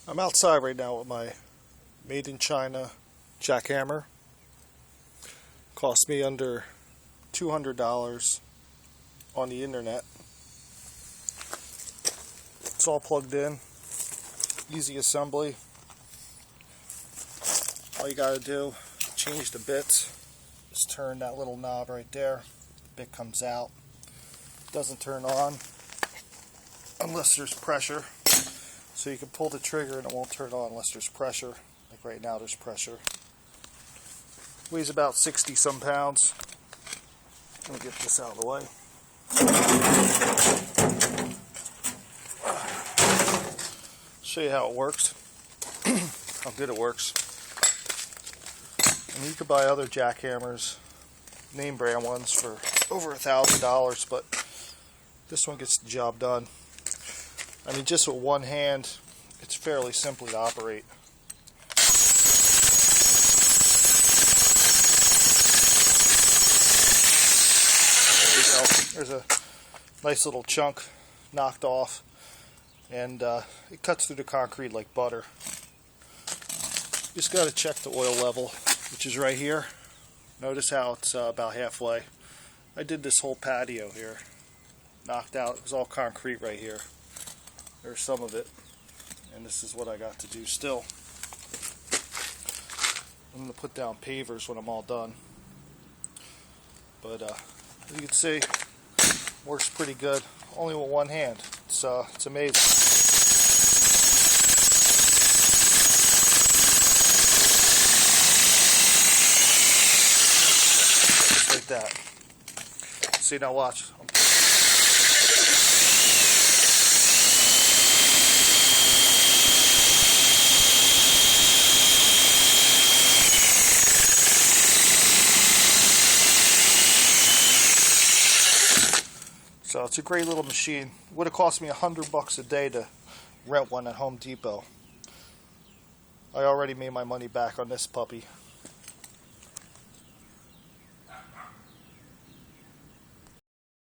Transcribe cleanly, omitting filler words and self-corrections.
I'm outside right now with my made in China jackhammer. Cost me under $200 on the internet. It's all plugged in, easy assembly. All you gotta do, change the bits, just turn that little knob right there. The bit comes out. Doesn't turn on unless there's pressure. So you can pull the trigger and it won't turn on unless there's pressure. Like right now there's pressure. Weighs about 60 some pounds. Let me get this out of the way. Show you how it works. How good it works. And you could buy other jackhammers, name brand ones, for over $1,000, but this one gets the job done. I mean, just with one hand, it's fairly simple to operate. There you go. There's a nice little chunk knocked off, and it cuts through the concrete like butter. Just got to check the oil level, which is right here. Notice how it's about halfway. I did this whole patio here. Knocked out. It was all concrete right here. There's some of it. And this is what I got to do still. I'm going to put down pavers when I'm all done. But as you can see, works pretty good. Only with one hand. It's amazing. Just like that. See, now watch. So it's a great little machine. It would have cost me $100 a day to rent one at Home Depot. I already made my money back on this puppy.